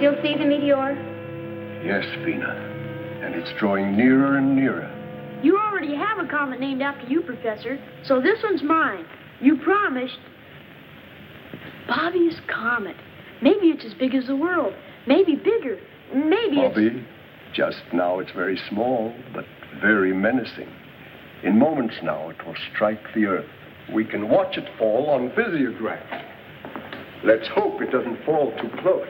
still see the meteor? Yes, Vena. And it's drawing nearer and nearer. You already have a comet named after you, Professor, so this one's mine. You promised. Bobby's comet. Maybe it's as big as the world. Maybe bigger. Maybe Bobby, just now it's very small, but very menacing. In moments now, it will strike the Earth. We can watch it fall on physiographs. Let's hope it doesn't fall too close.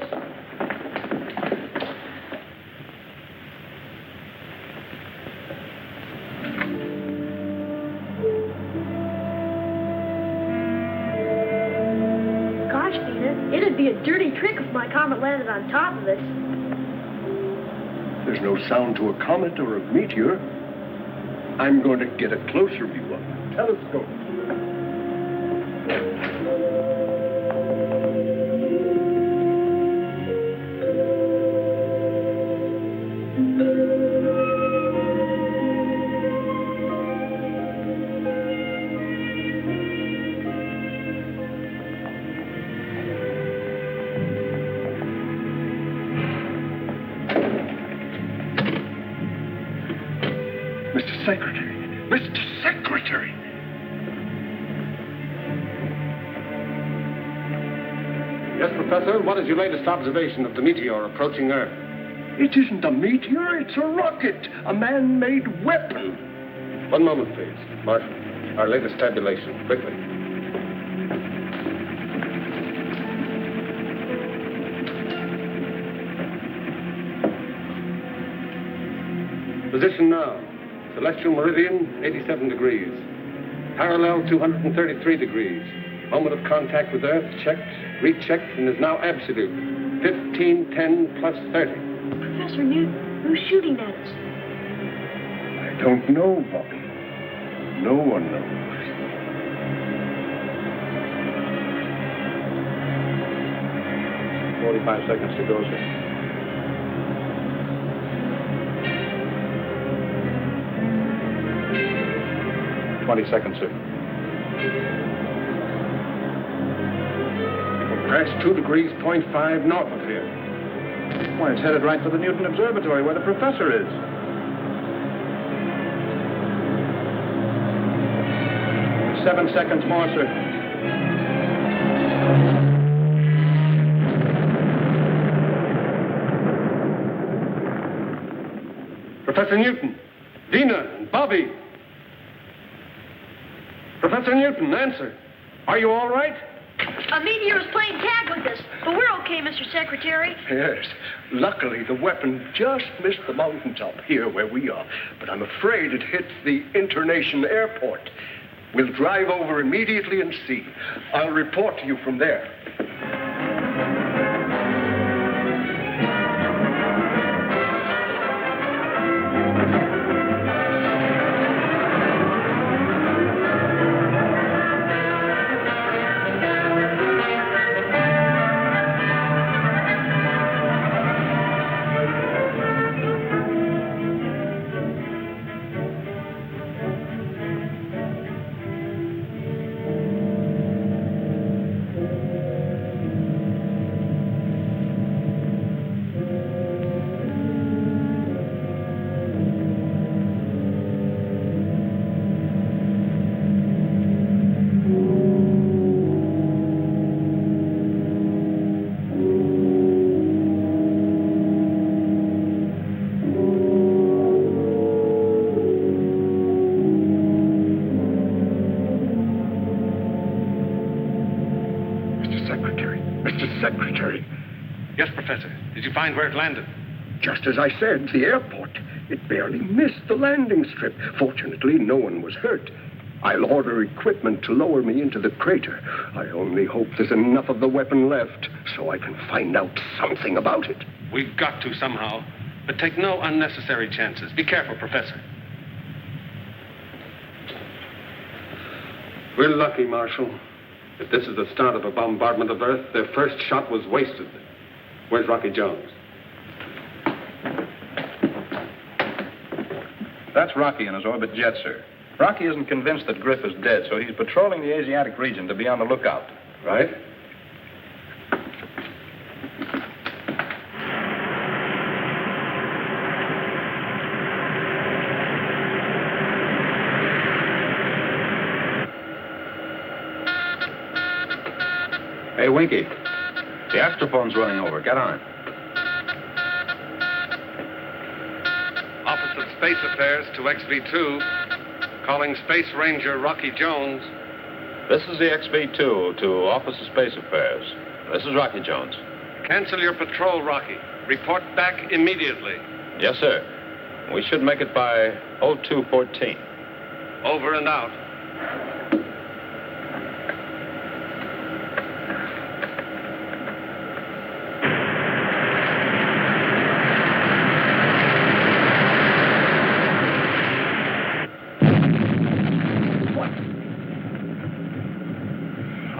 Gosh, Vena, it'd be a dirty trick if my comet landed on top of us. There's no sound to a comet or a meteor. I'm going to get a closer view of the telescope. Mr. Secretary! Mr. Secretary! Yes, Professor, what is your latest observation of the meteor approaching Earth? It isn't a meteor, it's a rocket, a man-made weapon. 1 moment, please. Marshal, our latest tabulation, quickly. Position now. Celestial meridian, 87 degrees. Parallel, 233 degrees. Moment of contact with Earth, checked, rechecked, and is now absolute. 1510 plus 30. Professor Newton, who's shooting at us? I don't know, Bobby. No one knows. "45 seconds to go, sir." "20 seconds, sir." Past 2 degrees, 0.5 north of here. Why, it's headed right for the Newton Observatory where the professor is. "7 seconds more, sir." Professor Newton, Vena, and Bobby. Professor Newton, answer. Are you all right? A meteor is playing tag with us, but we're okay, Mr. Secretary. Yes. Luckily, the weapon just missed the mountaintop here where we are. But I'm afraid it hit the internation airport. We'll drive over immediately and see. I'll report to you from there. Secretary. Yes, Professor. Did you find where it landed? Just as I said, the airport. It barely missed the landing strip. Fortunately, no one was hurt. I'll order equipment to lower me into the crater. I only hope there's enough of the weapon left so I can find out something about it. We've got to somehow. But take no unnecessary chances. Be careful, Professor. We're lucky, Marshal. If this is the start of a bombardment of Earth, their first shot was wasted. Where's Rocky Jones? That's Rocky in his orbit jet, sir. Rocky isn't convinced that Griff is dead, so he's patrolling the Asiatic region to be on the lookout. Right. Hey, Winky. The astrophone's running over. Get on it. Office of Space Affairs to XV2. Calling Space Ranger Rocky Jones. This is the XV2 to Office of Space Affairs. This is Rocky Jones. Cancel your patrol, Rocky. Report back immediately. Yes, sir. We should make it by 0214. Over and out.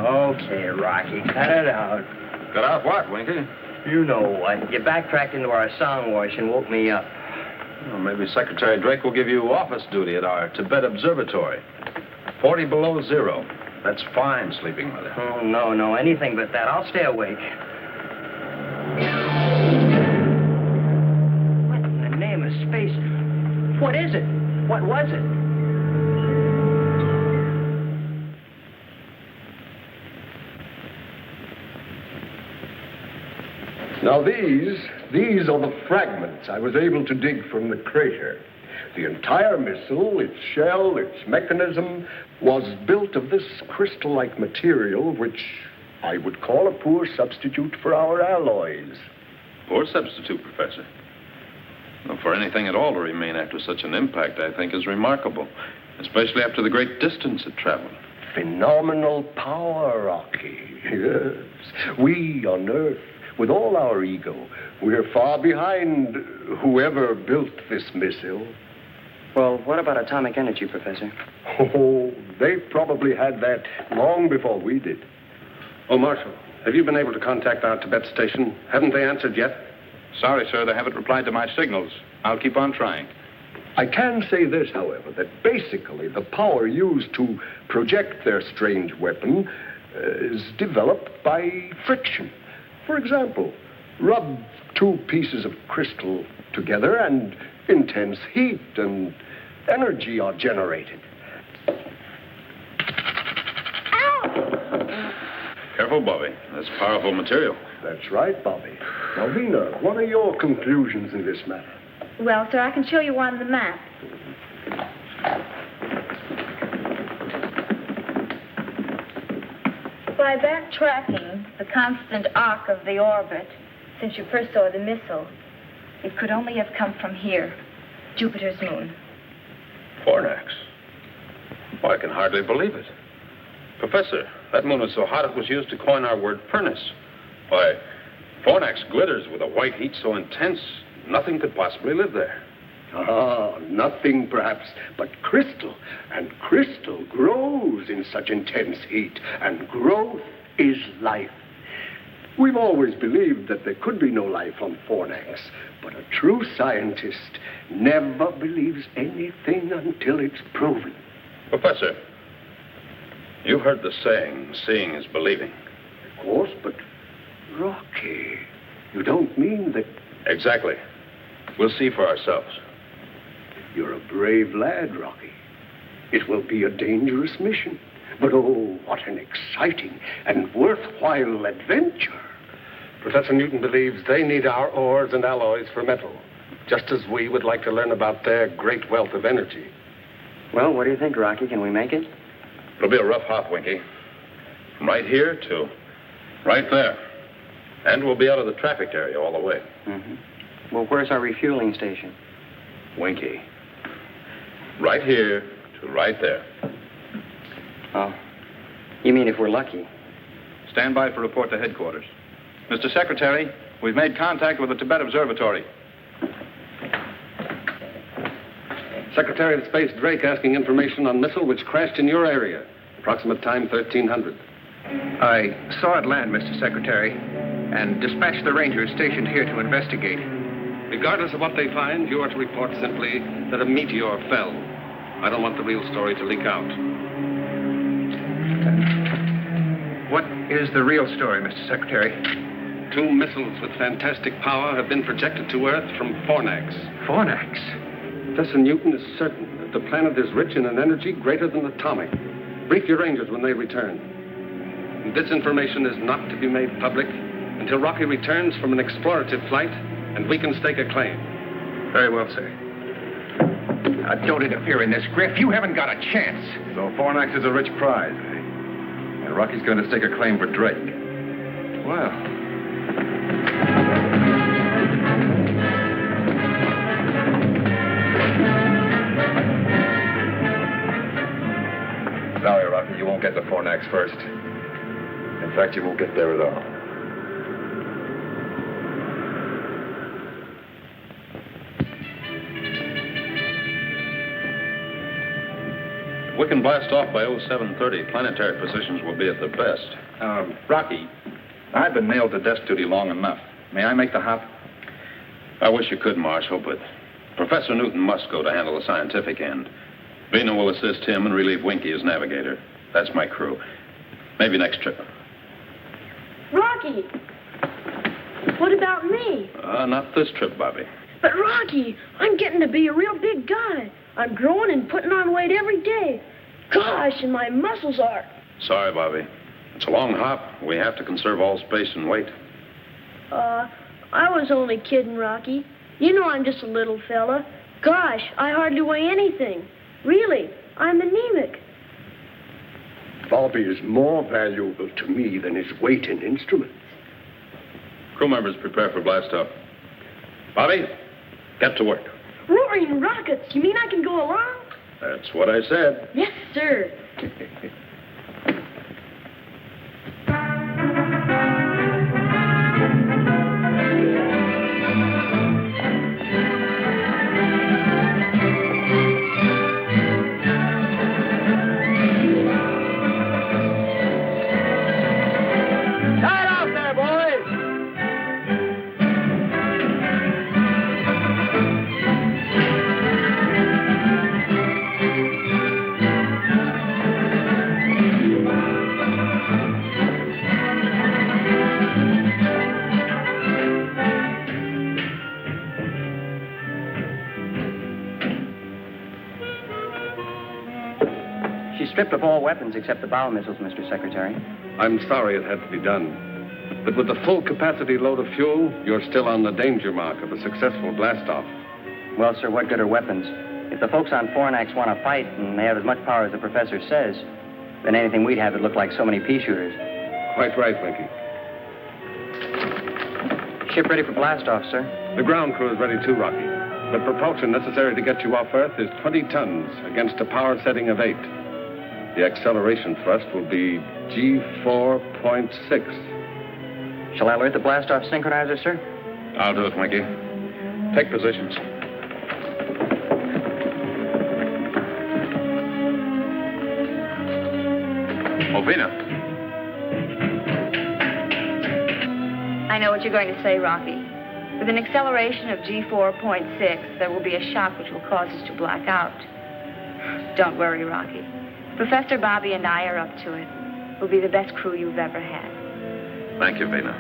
Okay, Rocky, cut it out. Cut out what, Winky? You know what. You backtracked into our sound wash and woke me up. Well, maybe Secretary Drake will give you office duty at our Tibet Observatory. 40 below zero. That's fine, sleeping mother. Oh, no, anything but that. I'll stay awake. What in the name of space? What is it? What was it? Now these are the fragments I was able to dig from the crater. The entire missile, its shell, its mechanism, was built of this crystal-like material, which I would call a poor substitute for our alloys. Poor substitute, Professor. Well, for anything at all to remain after such an impact, I think, is remarkable, especially after the great distance it traveled. Phenomenal power, Rocky. Yes. We on Earth, with all our ego, we're far behind whoever built this missile. Well, what about atomic energy, Professor? Oh, they probably had that long before we did. Oh, Marshal, have you been able to contact our Tibet station? Haven't they answered yet? Sorry, sir, they haven't replied to my signals. I'll keep on trying. I can say this, however, that basically the power used to project their strange weapon is developed by friction. For example, rub two pieces of crystal together and intense heat and energy are generated. Ow! Careful, Bobby. That's powerful material. That's right, Bobby. Now, Vena, what are your conclusions in this matter? Well, sir, I can show you on the map. By backtracking the constant arc of the orbit since you first saw the missile, it could only have come from here, Jupiter's moon. Fornax. Well, I can hardly believe it. Professor, that moon was so hot it was used to coin our word furnace. Why, Fornax glitters with a white heat so intense, nothing could possibly live there. Ah, nothing perhaps but crystal. And crystal grows in such intense heat. And growth is life. We've always believed that there could be no life on Fornax. But a true scientist never believes anything until it's proven. Professor, you've heard the saying, seeing is believing. Of course, but Rocky, you don't mean that... Exactly. We'll see for ourselves. You're a brave lad, Rocky. It will be a dangerous mission. But oh, what an exciting and worthwhile adventure. Professor Newton believes they need our ores and alloys for metal, just as we would like to learn about their great wealth of energy. Well, what do you think, Rocky? Can we make it? It'll be a rough hop, Winky. From right here to right there. And we'll be out of the traffic area all the way. Mm-hmm. Well, where's our refueling station? Winky. Right here to right there. Oh. You mean if we're lucky? Stand by for report to headquarters. Mr. Secretary, we've made contact with the Tibet Observatory. Secretary of Space Drake asking information on missile which crashed in your area. Approximate time 1300. I saw it land, Mr. Secretary, and dispatched the Rangers stationed here to investigate. Regardless of what they find, you are to report simply that a meteor fell. I don't want the real story to leak out. What is the real story, Mr. Secretary? 2 missiles with fantastic power have been projected to Earth from Fornax. Fornax? Professor Newton is certain that the planet is rich in an energy greater than atomic. Brief your Rangers when they return. and this information is not to be made public until Rocky returns from an explorative flight and we can stake a claim. Very well, sir. Now, don't interfere in this, Griff. You haven't got a chance. So Fornax is a rich prize, eh? And Rocky's going to stake a claim for Drake. Well. Sorry, Rocky, you won't get the Fornax first. In fact, you won't get there at all. We can blast off by 0730. Planetary positions will be at their best. Rocky, I've been nailed to desk duty long enough. May I make the hop? I wish you could, Marshal, but Professor Newton must go to handle the scientific end. Vena will assist him and relieve Winky as navigator. That's my crew. Maybe next trip. Rocky! What about me? Not this trip, Bobby. But Rocky, I'm getting to be a real big guy. I'm growing and putting on weight every day. Gosh, and my muscles are. Sorry, Bobby. It's a long hop. We have to conserve all space and weight. I was only kidding, Rocky. You know I'm just a little fella. Gosh, I hardly weigh anything. Really, I'm anemic. Bobby is more valuable to me than his weight and instruments. Crew members prepare for blastoff. Bobby, get to work. Roaring rockets, you mean I can go along? That's what I said. Yes, sir. Stripped of all weapons except the bow missiles, Mr. Secretary. I'm sorry it had to be done. But with the full capacity load of fuel, you're still on the danger mark of a successful blastoff. Well, sir, what good are weapons? If the folks on Fornax want to fight and they have as much power as the professor says, then anything we'd have would look like so many pea shooters. Quite right, Winky. Ship ready for blastoff, sir. The ground crew is ready too, Rocky. The propulsion necessary to get you off Earth is 20 tons against a power setting of 8. The acceleration thrust will be G4.6. Shall I alert the blastoff synchronizer, sir? I'll do it, Winky. Take positions. Oh, Vena. I know what you're going to say, Rocky. With an acceleration of G4.6, there will be a shock which will cause us to black out. Don't worry, Rocky. Professor Bobby and I are up to it. We'll be the best crew you've ever had. Thank you, Vena.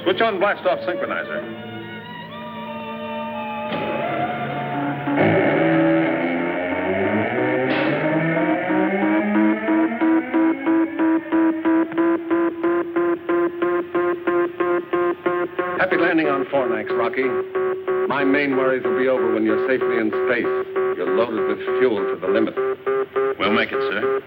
Switch on blastoff synchronizer. Happy landing on Fornax, Rocky. My main worries will be over when you're safely in space. You're loaded with fuel to the limit. We'll make it, sir.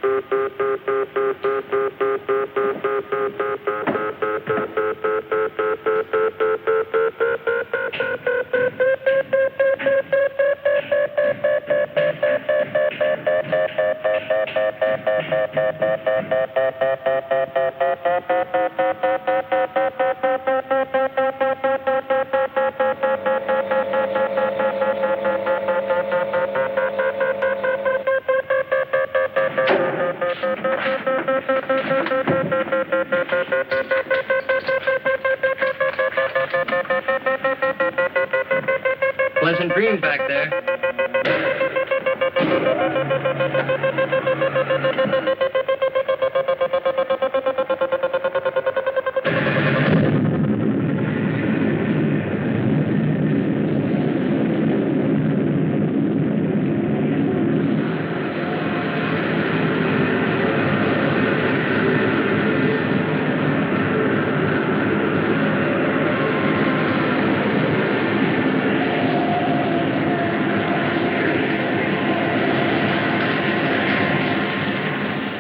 Pleasant dreams back there.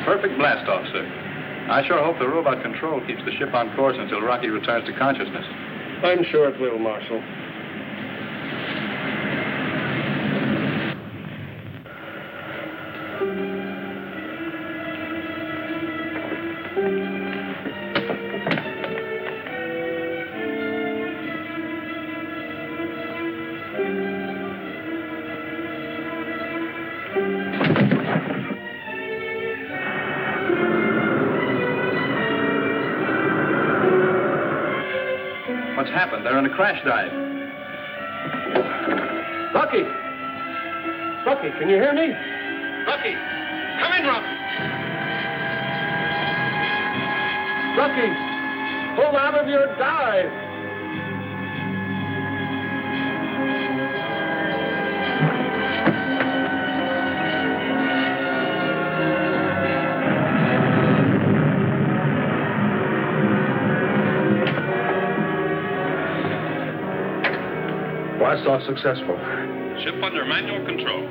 Perfect blast-off, sir. I sure hope the robot control keeps the ship on course until Rocky returns to consciousness. I'm sure it will, Marshal. What's happened? They're in a crash dive. Rocky! Rocky, can you hear me? Rocky! Come in, Rocky! Rocky! Pull out of your dive! Blast off successful. Ship under manual control.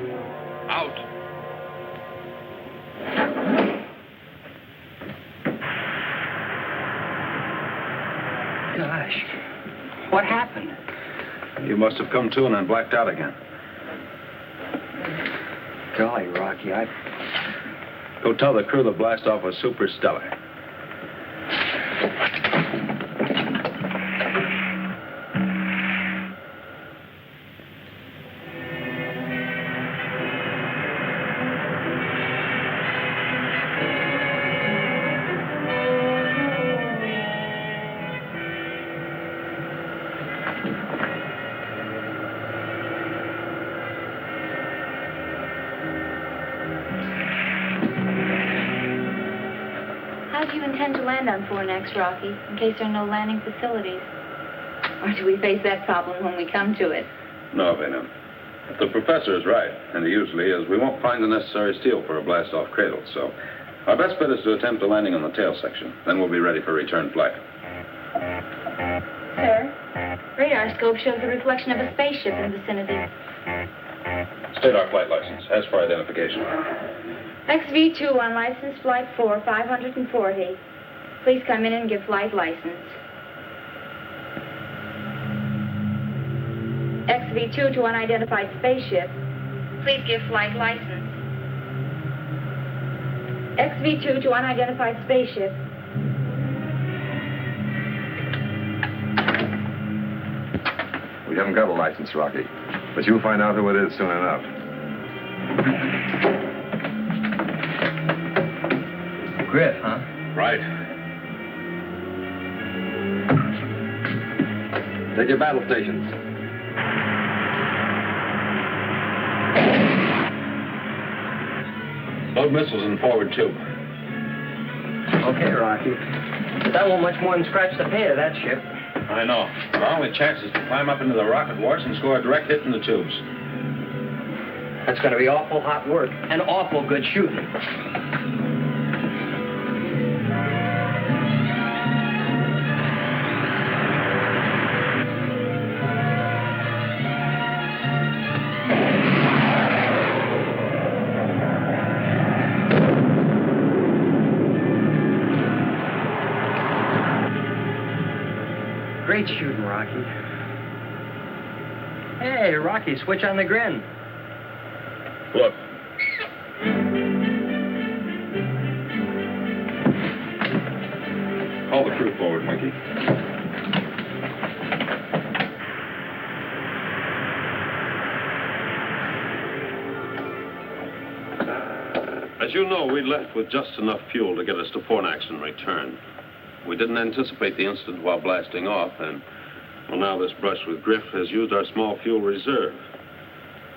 Out. Gosh, what happened? You must have come to and then blacked out again. Golly, Rocky, Go tell the crew the blast off was super stellar. How do you intend to land on Fornax, Rocky, in case there are no landing facilities? Or do we face that problem when we come to it? No, Vena. If the professor is right, and he usually is, we won't find the necessary steel for a blast-off cradle, so our best bet is to attempt a landing on the tail section. Then we'll be ready for return flight. Sir, radar scope shows the reflection of a spaceship in the vicinity. State our flight license. As for identification. XV2 on license flight 4, 540. Please come in and give flight license. XV2 to unidentified spaceship. Please give flight license. XV2 to unidentified spaceship. We haven't got a license, Rocky, but you'll find out who it is soon enough. Griff, huh? Right. Take your battle stations. Load missiles in forward tube. Okay, Rocky. But that won't much more than scratch the paint of that ship. I know. Our only chance is to climb up into the rocket wash and score a direct hit in the tubes. That's going to be awful hot work and awful good shooting. Great shooting, Rocky. Hey, Rocky, switch on the grin. Look. Call the crew forward, Winky. As you know, we left with just enough fuel to get us to Fornax and return. We didn't anticipate the incident while blasting off, and, well, now this brush with Griff has used our small fuel reserve.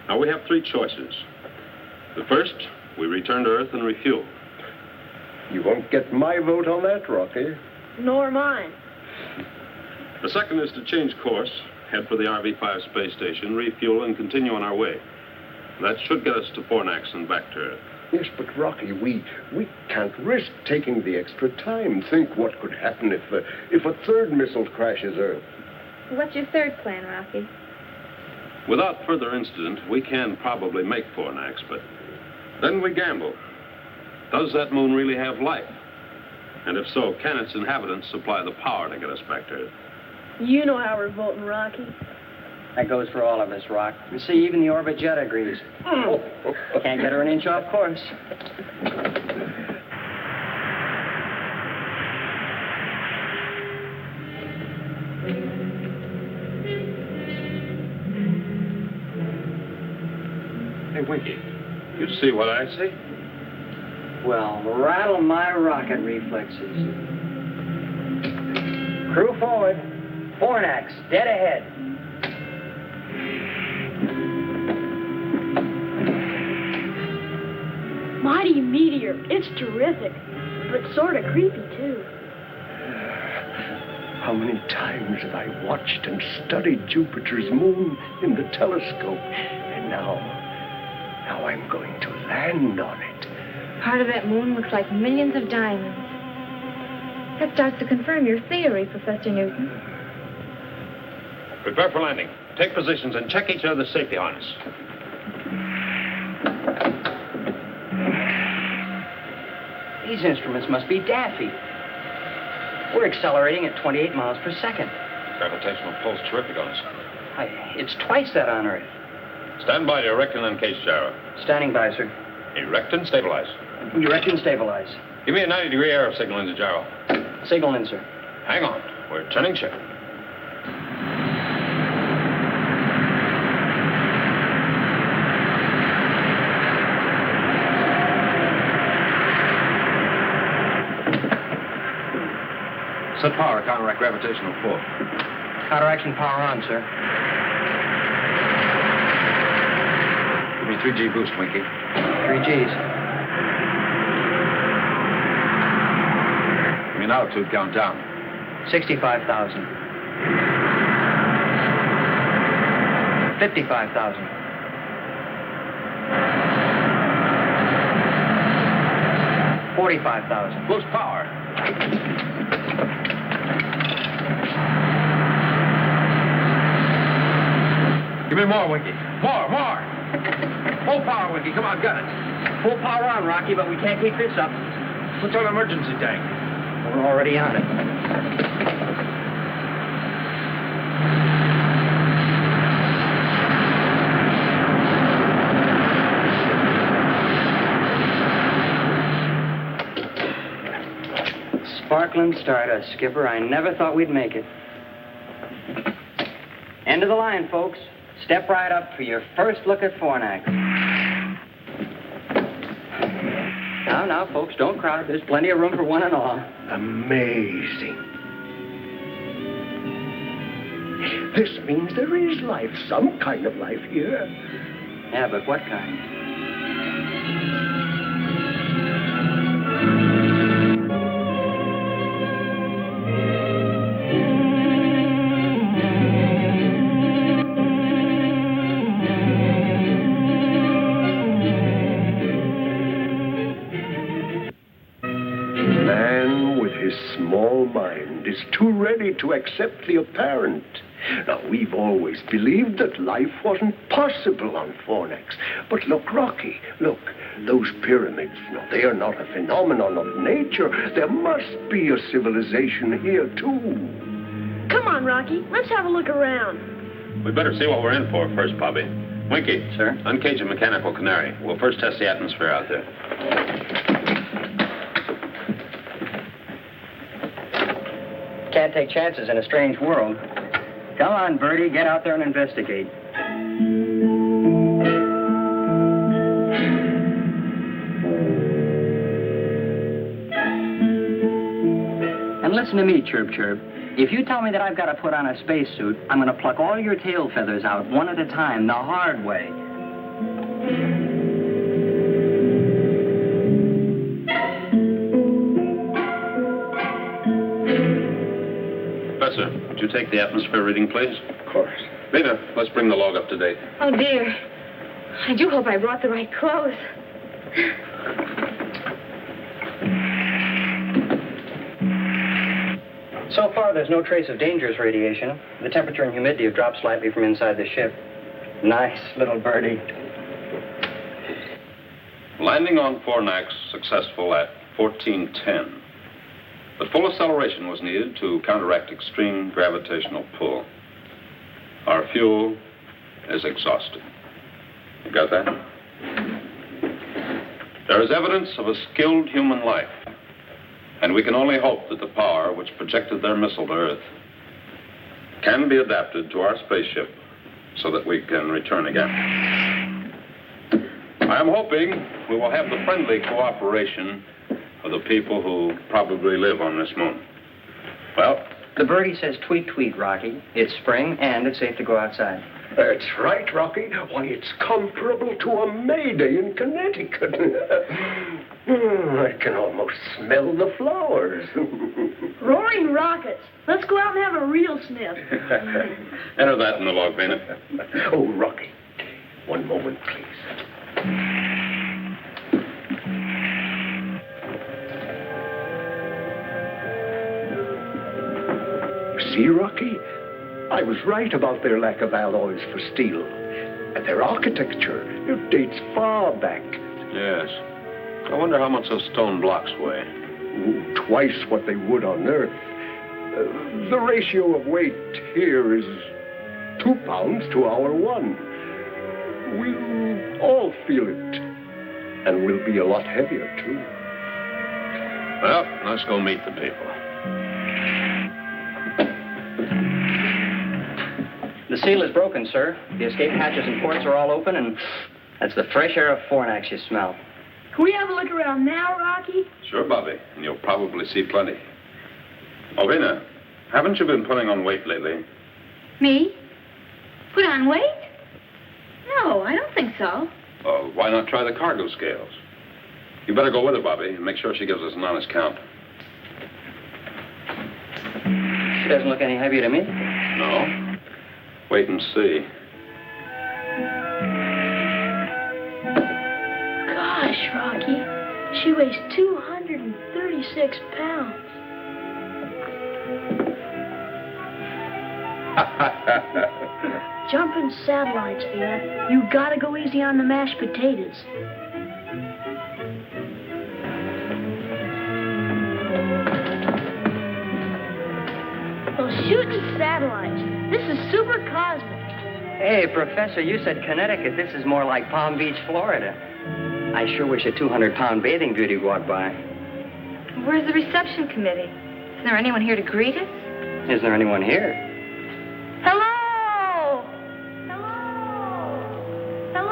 Now, we have three choices. The first, we return to Earth and refuel. You won't get my vote on that, Rocky. Nor mine. The second is to change course, head for the RV-5 space station, refuel, and continue on our way. That should get us to Fornax and back to Earth. Yes, but Rocky, we can't risk taking the extra time. Think what could happen if a third missile crashes Earth. What's your third plan, Rocky? Without further incident, we can probably make Fornax, but then we gamble. Does that moon really have life? And if so, can its inhabitants supply the power to get us back to Earth? You know how we're voting, Rocky. That goes for all of us, Rock. You see, even the orbit jet agrees. Can't get her an inch off course. Hey, Winky, you see what I see? Well, rattle my rocket reflexes. Crew forward. Fornax, dead ahead. Mighty meteor. It's terrific, but sort of creepy, too. How many times have I watched and studied Jupiter's moon in the telescope? And now I'm going to land on it. Part of that moon looks like millions of diamonds. That starts to confirm your theory, Professor Newton. Prepare for landing. Take positions and check each other's safety harness. These instruments must be daffy. We're accelerating at 28 miles per second. Gravitational pull's terrific on us. It's twice that on Earth. Stand by to erect and uncase gyro. Standing by, sir. Erect and stabilize. Erect and stabilize. Give me a 90-degree arrow signal into gyro. Signal in, sir. Hang on. We're turning ship. Set power, counteract gravitational pull. Counteraction power on, sir. Give me 3G boost, Winky. 3 Gs. Give me an altitude count down. 65,000. 55,000. 45,000. Boost power. Give me more, Winky. More. Full power, Winky. Come on, gun it. Full power on, Rocky, but we can't keep this up. What's our emergency tank? We're already on it. Sparkling stardust, Skipper. I never thought we'd make it. End of the line, folks. Step right up for your first look at Fornax. Now, folks, don't crowd. There's plenty of room for one and all. Amazing. This means there is life, some kind of life here. Yeah, but what kind? Small mind is too ready to accept the apparent. Now, we've always believed that life wasn't possible on Fornax. But look, Rocky, look, those pyramids, no, they are not a phenomenon of nature. There must be a civilization here, too. Come on, Rocky. Let's have a look around. We better see what we're in for first, Bobby. Winky. Sir? Uncage a mechanical canary. We'll first test the atmosphere out there. Can't take chances in a strange world. Come on, Bertie, get out there and investigate. And listen to me, Chirp Chirp. If you tell me that I've got to put on a spacesuit, I'm going to pluck all your tail feathers out one at a time, the hard way. Professor, would you take the atmosphere reading, please? Of course. Vena, let's bring the log up to date. Oh, dear. I do hope I brought the right clothes. So far, there's no trace of dangerous radiation. The temperature and humidity have dropped slightly from inside the ship. Nice little birdie. Landing on Fornax successful at 1410. But full acceleration was needed to counteract extreme gravitational pull. Our fuel is exhausted. You got that? There is evidence of a skilled human life, and we can only hope that the power which projected their missile to Earth can be adapted to our spaceship so that we can return again. I am hoping we will have the friendly cooperation of the people who probably live on this moon. Well, The birdie says tweet, tweet, Rocky. It's spring, and it's safe to go outside. That's right, Rocky. Why, it's comparable to a May Day in Connecticut. I can almost smell the flowers. Roaring rockets. Let's go out and have a real sniff. enter that in the log, Vena. Oh, Rocky, one moment, please. See, Rocky? I was right about their lack of alloys for steel. And their architecture, it dates far back. Yes. I wonder how much those stone blocks weigh. Ooh, twice what they would on Earth. The ratio of weight here is 2 pounds to our 1. We'll all feel it. And we'll be a lot heavier, too. Well, let's go meet the people. The seal is broken, sir. The escape hatches and ports are all open, and that's the fresh air of Fornax you smell. Can we have a look around now, Rocky? Sure, Bobby, and you'll probably see plenty. Oh, Vena, haven't you been putting on weight lately? Me? Put on weight? No, I don't think so. Well, why not try the cargo scales? You better go with her, Bobby, and make sure she gives us an honest count. She doesn't look any heavier to me. No? Wait and see. Gosh, Rocky. She weighs 236 pounds. Jumping satellites, Vena. You gotta go easy on the mashed potatoes. Those shooting satellites. This is super cosmic. Hey, Professor, you said Connecticut. This is more like Palm Beach, Florida. I sure wish a 200-pound bathing beauty walked by. Where's the reception committee? Is there anyone here to greet us? Isn't there anyone here? Hello! Hello! Hello!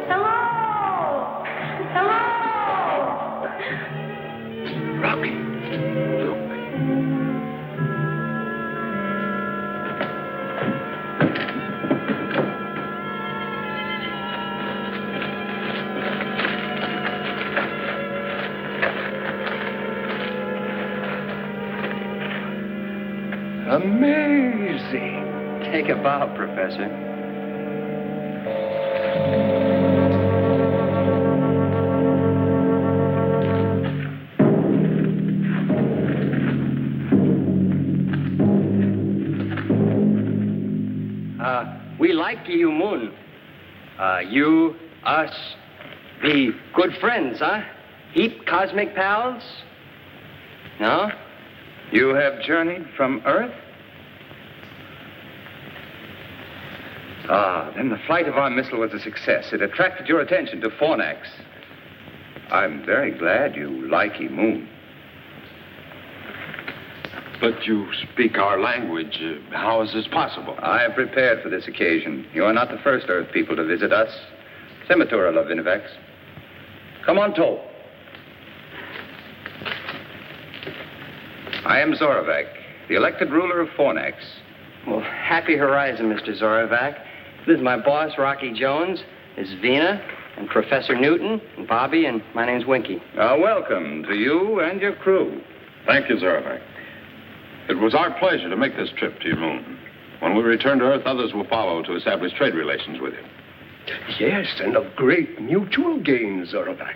Hello! Hello! Rocky, look. Amazing. Take a bow, Professor. We like you, Moon. You, us, be good friends, huh? Heap cosmic pals? No? You have journeyed from Earth? Ah, then the flight of our missile was a success. It attracted your attention to Fornax. I'm very glad you like Moon. But you speak our language. How is this possible? I have prepared for this occasion. You are not the first Earth people to visit us. Sematura la Vinivex. Come on, Toll. I am Zorovac, the elected ruler of Fornax. Well, happy horizon, Mr. Zorovac. This is my boss, Rocky Jones. This is Vena, and Professor Newton, and Bobby, and my name's Winky. Welcome to you and your crew. Thank you, Zorovac. It was our pleasure to make this trip to your moon. When we return to Earth, others will follow to establish trade relations with you. Yes, and of great mutual gain, Zorovac.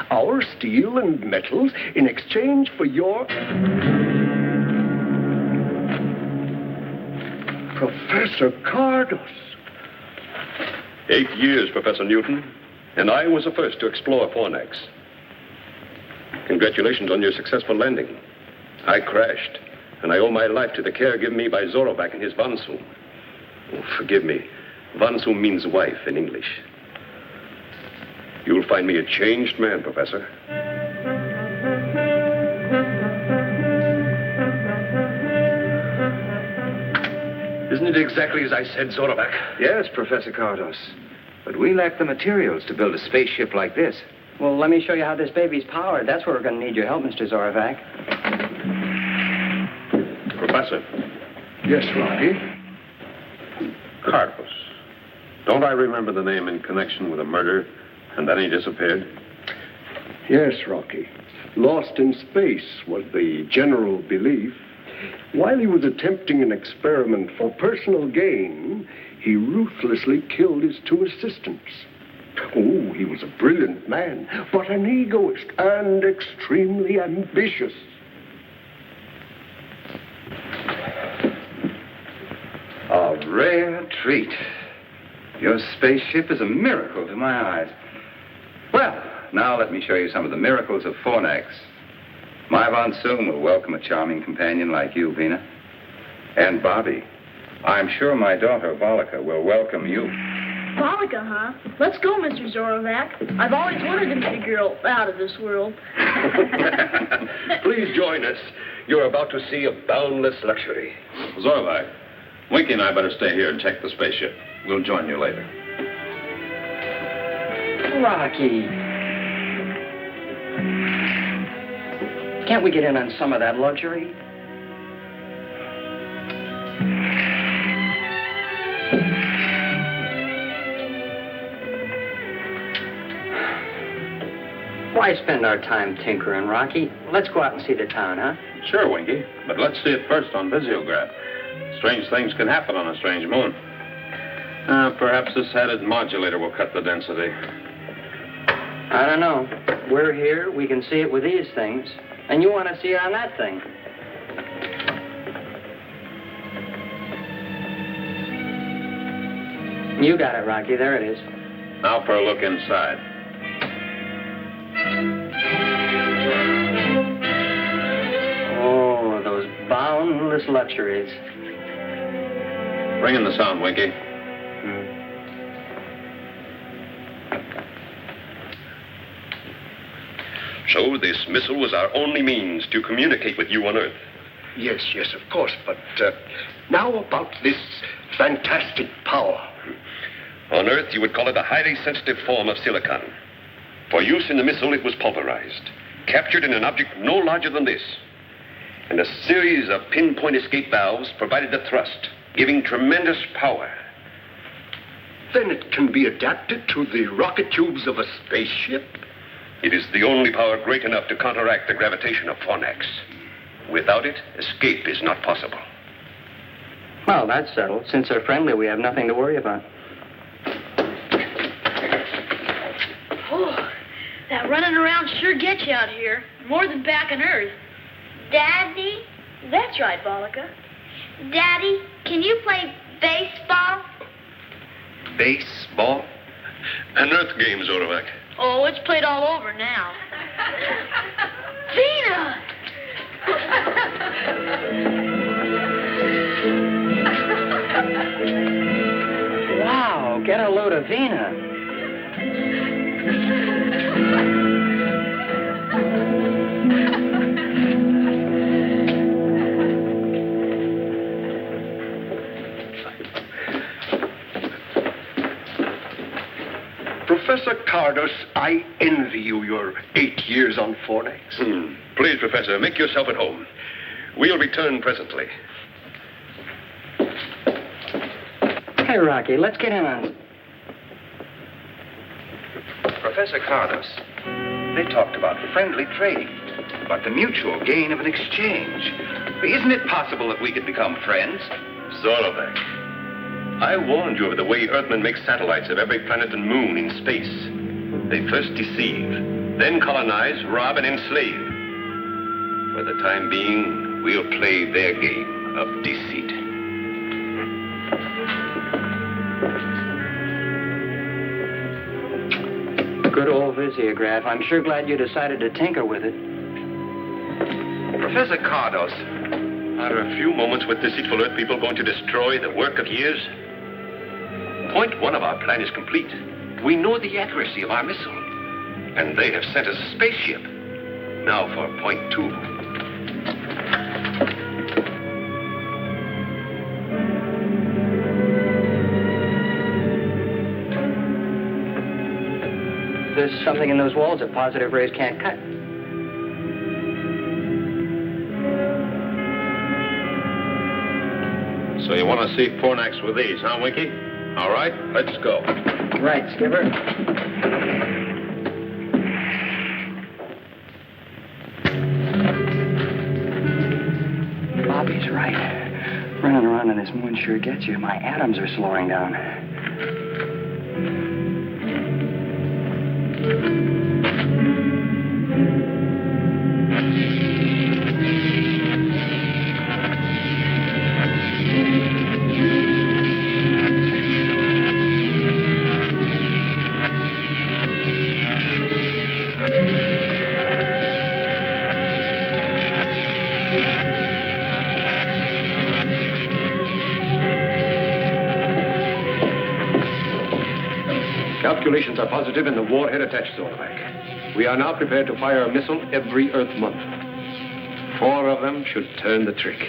Our steel and metals in exchange for your... Professor Cardos. 8 years, Professor Newton. And I was the first to explore Fornax. Congratulations on your successful landing. I crashed, and I owe my life to the care given me by Zorovac and his Vansum. Oh, forgive me. Vansum means wife in English. You'll find me a changed man, Professor. Isn't it exactly as I said, Zorovac? Yes, Professor Cardos. But we lack the materials to build a spaceship like this. Well, let me show you how this baby's powered. That's where we're going to need your help, Mr. Zorovac. Professor. Yes, Rocky? Cardos. Don't I remember the name in connection with a murder, and then he disappeared? Yes, Rocky. Lost in space was the general belief. While he was attempting an experiment for personal gain, he ruthlessly killed his two assistants. Oh, he was a brilliant man, but an egoist and extremely ambitious. A rare treat. Your spaceship is a miracle to my eyes. Well, now let me show you some of the miracles of Fornax. My Vansum will welcome a charming companion like you, Vena. And Bobby, I'm sure my daughter, Volika, will welcome you. Volika, huh? Let's go, Mr. Zorovac. I've always wanted to meet a girl out of this world. Please join us. You're about to see a boundless luxury. Zorovac, Winky and I better stay here and check the spaceship. We'll join you later. Rocky. Can't we get in on some of that luxury? Why spend our time tinkering, Rocky? Let's go out and see the town, huh? Sure, Winky, but let's see it first on visiograph. Strange things can happen on a strange moon. Perhaps this headed modulator will cut the density. I don't know. We're here. We can see it with these things. And you want to see it on that thing. You got it, Rocky. There it is. Now for a look inside. Oh, those boundless luxuries. Bring in the sound, Winky. So this missile was our only means to communicate with you on Earth. Yes, of course, but now about this fantastic power. On Earth, you would call it a highly sensitive form of silicon. For use in the missile, it was pulverized, captured in an object no larger than this. And a series of pinpoint escape valves provided the thrust, giving tremendous power. Then it can be adapted to the rocket tubes of a spaceship? It is the only power great enough to counteract the gravitation of Fornax. Without it, escape is not possible. Well, that's settled. Since they're friendly, we have nothing to worry about. Oh, that running around sure gets you out here. More than back on Earth. Daddy? That's right, Volika. Daddy, can you play baseball? Baseball? An Earth game, Zorovac. Oh, it's played all over now. Vena! Wow, get a load of Vena. Professor Cardos, I envy you your 8 years on Fornax. Please, Professor, make yourself at home. We'll return presently. Hey, Rocky, let's get in on... Professor Cardos, they talked about friendly trading, about the mutual gain of an exchange. Isn't it possible that we could become friends? Zorovac, I warned you of the way Earthmen make satellites of every planet and moon in space. They first deceive, then colonize, rob, and enslave. For the time being, we'll play their game of deceit. Good old visiograph. I'm sure glad you decided to tinker with it. Professor Cardos, are a few moments with deceitful Earth people going to destroy the work of years? Point 1 of our plan is complete. We know the accuracy of our missile. And they have sent us a spaceship. Now for point 2. There's something in those walls that positive rays can't cut. So you want to see Fornax with these, huh, Winky? All right, let's go. Right, Skipper. Bobby's right. Running around on this moon sure gets you. My atoms are slowing down. Calculations are positive and the warhead attached, Zorback. We are now prepared to fire a missile every Earth month. 4 of them should turn the trick.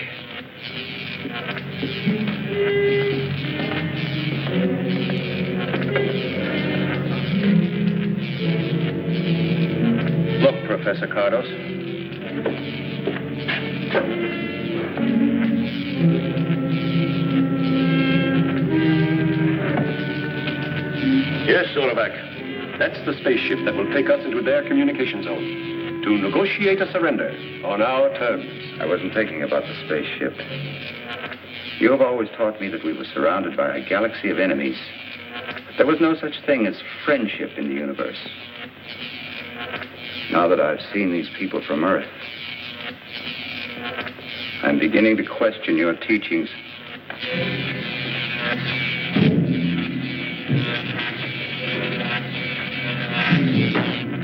Look, Professor Cardos. Yes, Zorback. That's the spaceship that will take us into their communication zone to negotiate a surrender on our terms. I wasn't thinking about the spaceship. You have always taught me that we were surrounded by a galaxy of enemies. There was no such thing as friendship in the universe. Now that I've seen these people from Earth, I'm beginning to question your teachings.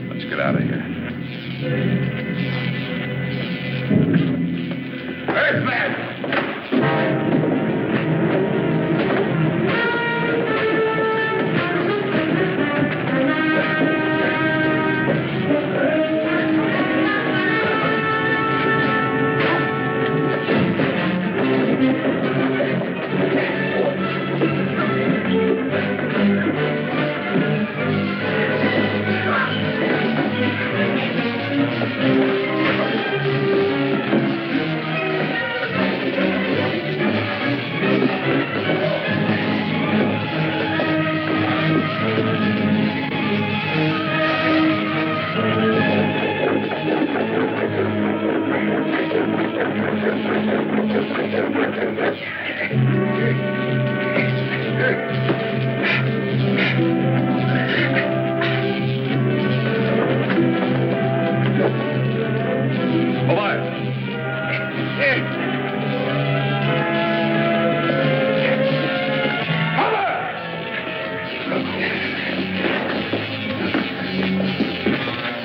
Let's get out of here. Earthman!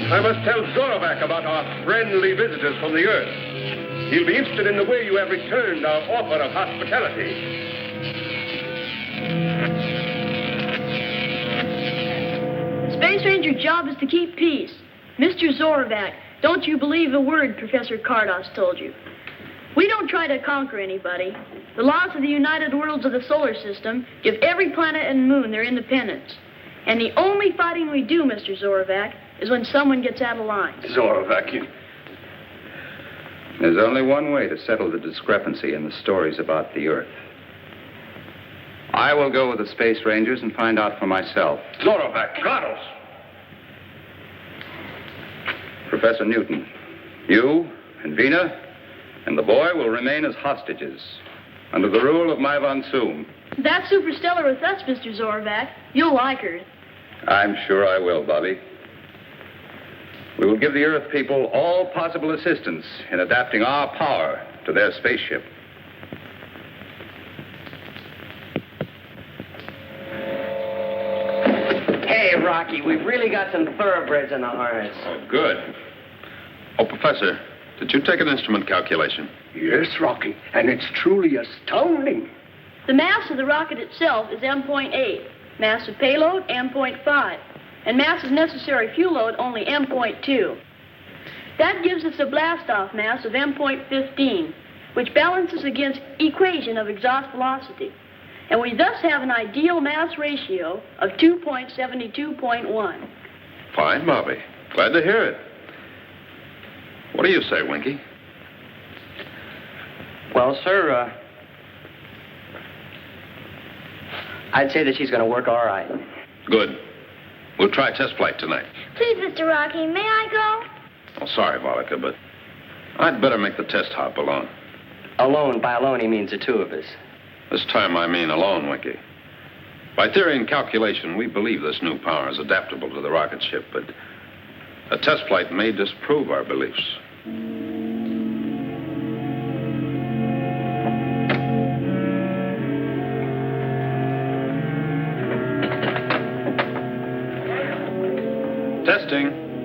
I must tell Zorback about our friendly visitors from the Earth. He'll be interested in the way you have returned our offer of hospitality. Space Ranger's job is to keep peace. Mr. Zorback, don't you believe a word Professor Cardos told you. We don't try to conquer anybody. The laws of the United Worlds of the solar system give every planet and moon their independence. And the only fighting we do, Mr. Zorback, is when someone gets out of line. Zorback, you... There's only one way to settle the discrepancy in the stories about the Earth. I will go with the Space Rangers and find out for myself. Zorback, Cardos! Professor Newton, you and Vena and the boy will remain as hostages under the rule of my Von Soom. That's superstellar with us, Mr. Zorback. You'll like her. I'm sure I will, Bobby. We will give the Earth people all possible assistance in adapting our power to their spaceship. Hey, Rock. Rocky. We've really got some thoroughbreds in the harness. Oh, good. Oh, Professor, did you take an instrument calculation? Yes, Rocky, and it's truly astounding. The mass of the rocket itself is M.8, mass of payload M.5, and mass of necessary fuel load only M.2. That gives us a blast-off mass of M.15, which balances against equation of exhaust velocity. And we thus have an ideal mass ratio of 2.72.1. Fine, Bobby. Glad to hear it. What do you say, Winky? Well, sir, I'd say that she's going to work all right. Good. We'll try test flight tonight. Please, Mr. Rocky, may I go? Oh, sorry, Volika, but I'd better make the test hop alone. Alone, by alone, he means the two of us. This time I mean alone, Winky. By theory and calculation, we believe this new power is adaptable to the rocket ship, but a test flight may disprove our beliefs.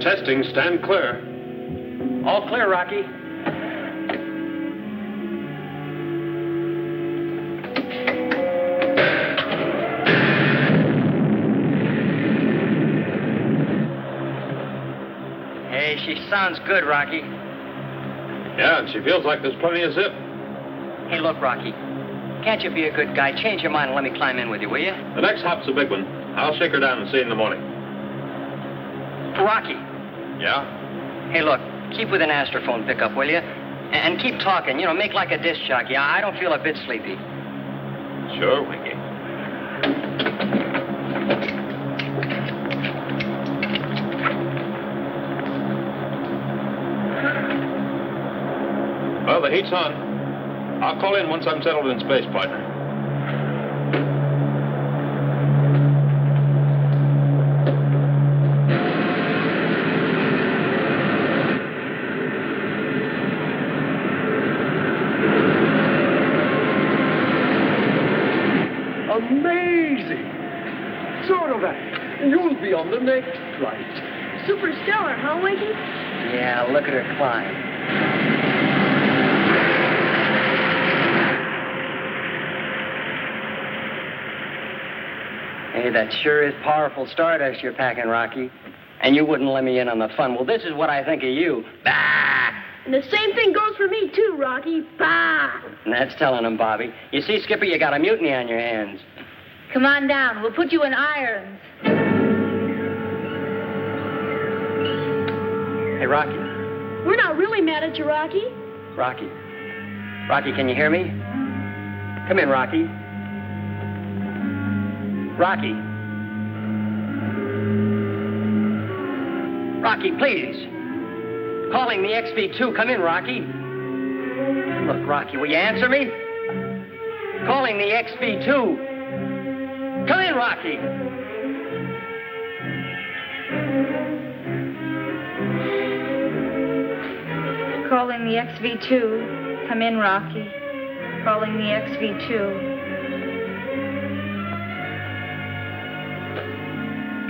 Testing, stand clear. All clear, Rocky. Hey, she sounds good, Rocky. Yeah, and she feels like there's plenty of zip. Hey, look, Rocky. Can't you be a good guy? Change your mind and let me climb in with you, will you? The next hop's a big one. I'll shake her down and see you in the morning. Rocky. Yeah? Hey, look, keep with an astrophone pickup, will you? And keep talking. You know, make like a disc jockey. I don't feel a bit sleepy. Sure, Winky. Well, the heat's on. I'll call in once I'm settled in space, partner. Amazing! Zorovac, you'll be on the next flight. Superstellar, huh, Winky? Yeah, look at her climb. Hey, that sure is powerful stardust you're packing, Rocky. And you wouldn't let me in on the fun. Well, this is what I think of you. Bah! And the same thing goes for me, too, Rocky. Bah! And that's telling him, Bobby. You see, Skipper, you got a mutiny on your hands. Come on down. We'll put you in irons. Hey, Rocky. We're not really mad at you, Rocky. Rocky. Rocky, can you hear me? Come in, Rocky. Rocky. Rocky, please. Calling the XV2. Come in, Rocky. Look, Rocky, will you answer me? Calling the XV2. Come in, Rocky. Calling the XV2. Come in, Rocky. Calling the XV2.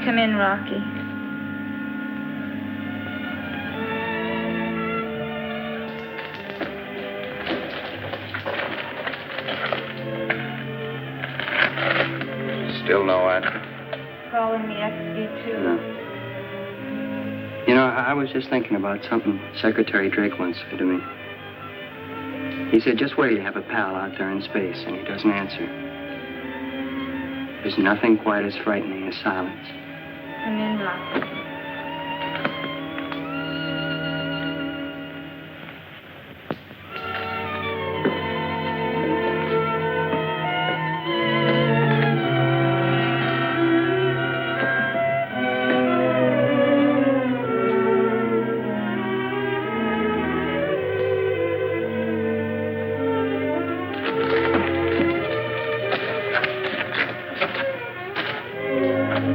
Come in, Rocky. Still no answer. Calling the XV2. No. You know, I was just thinking about something Secretary Drake once said to me. He said, just where you have a pal out there in space and he doesn't answer. There's nothing quite as frightening as silence. Come in, Rocky.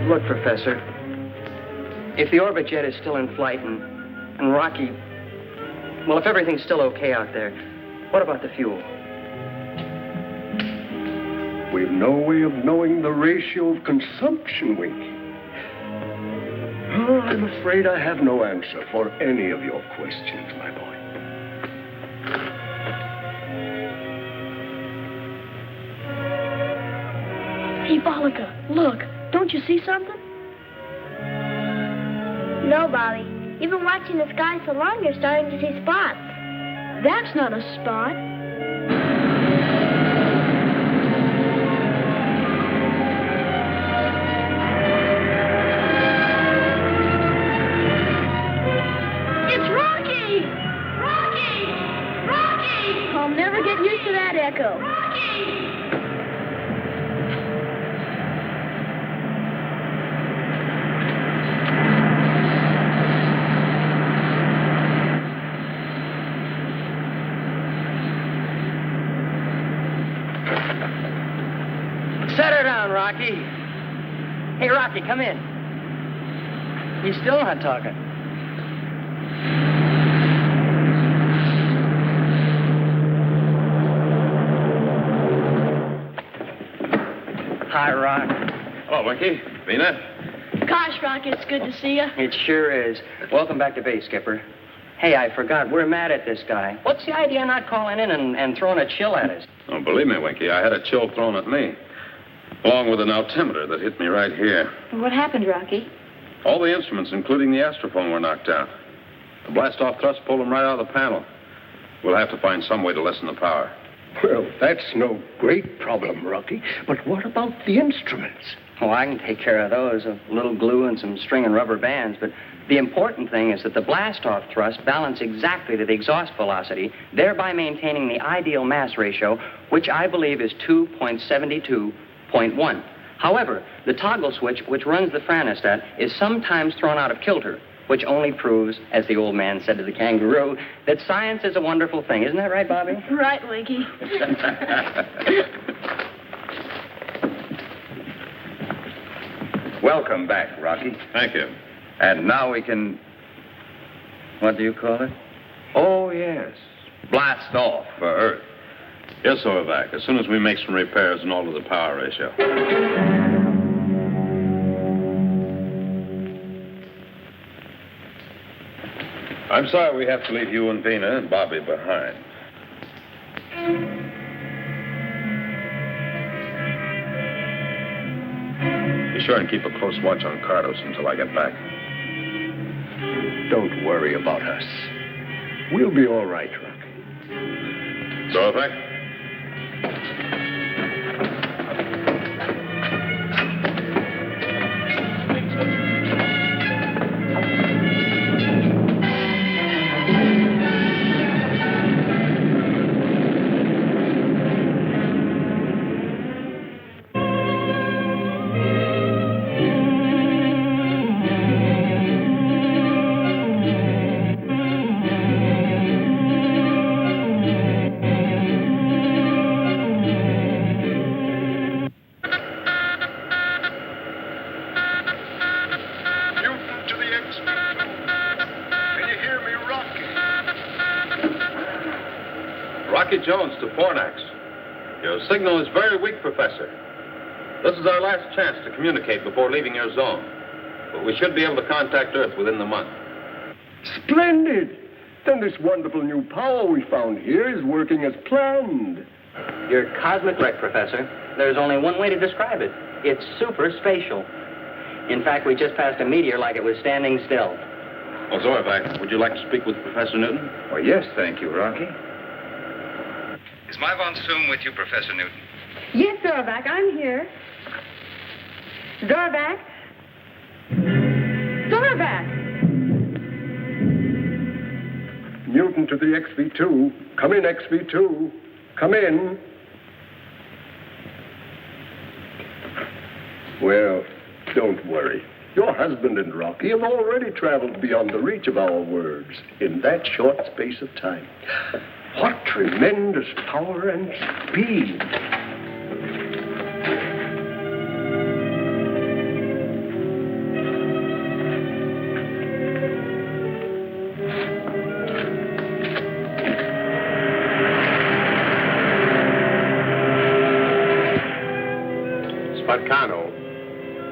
Look, Professor, if the orbit jet is still in flight and Rocky, well, if everything's still okay out there, what about the fuel? We've no way of knowing the ratio of consumption, Winky. I'm afraid I have no answer for any of your questions, my boy. Hey, Bollica, look. Don't you see something? No, Bobby. You've been watching the sky so long, you're starting to see spots. That's not a spot. It's Rocky! Rocky! Rocky! I'll never get used to that echo. Rocky! Set her down, Rocky. Hey, Rocky, come in. He's still not talking. Hi, Rock. Hello, Winky. Vena? Gosh, Rocky, it's good to see you. It sure is. Welcome back to base, Skipper. Hey, I forgot. We're mad at this guy. What's the idea of not calling in and throwing a chill at us? Oh, believe me, Winky, I had a chill thrown at me. Along with an altimeter that hit me right here. What happened, Rocky? All the instruments, including the astrophone, were knocked out. The blast-off thrust pulled them right out of the panel. We'll have to find some way to lessen the power. Well, that's no great problem, Rocky. But what about the instruments? Oh, I can take care of those. A little glue and some string and rubber bands. But the important thing is that the blast-off thrust balance exactly to the exhaust velocity, thereby maintaining the ideal mass ratio, which I believe is 2.72.1. However, the toggle switch, which runs the franostat, is sometimes thrown out of kilter, which only proves, as the old man said to the kangaroo, that science is a wonderful thing. Isn't that right, Bobby? Right, Winky. Welcome back, Rocky. Thank you. And now we can... What do you call it? Oh, yes. Blast off for Earth. Yes, Overback, as soon as we make some repairs and alter the power ratio. I'm sorry we have to leave you and Vena and Bobby behind. Be sure and keep a close watch on Cardos until I get back. Don't worry about us. We'll be all right, Rocky. So, Overback? Jones to Fornax. Your signal is very weak, Professor. This is our last chance to communicate before leaving your zone. But we should be able to contact Earth within the month. Splendid! Then this wonderful new power we found here is working as planned. You're cosmic right, Professor. There's only one way to describe it. It's super spatial. In fact, we just passed a meteor like it was standing still. Oh, Zorvac, would you like to speak with Professor Newton? Oh, yes, thank you, Rocky. Is my von Zoom with you, Professor Newton? Yes, Zorvac, I'm here. Zorvac? Zorvac! Newton to the XV2. Come in, XV2. Come in. Well, don't worry. Your husband and Rocky have already traveled beyond the reach of our words in that short space of time. What tremendous power and speed. Spatkano,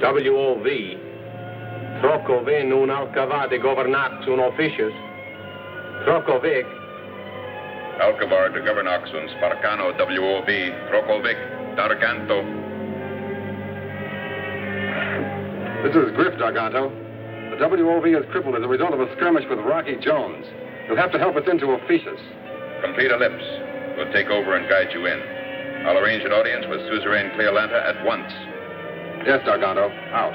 WOV, Troco Trocovin un alcava de governax un officius. Trocovic. Alcavar de Governox un Sparcano WOV, Trokovic, Darganto. This is Griff, Darganto. The WOV is crippled as a result of a skirmish with Rocky Jones. You'll have to help us into Officius. Complete ellipse. We'll take over and guide you in. I'll arrange an audience with Suzerain Cleolanta at once. Yes, Darganto. Out.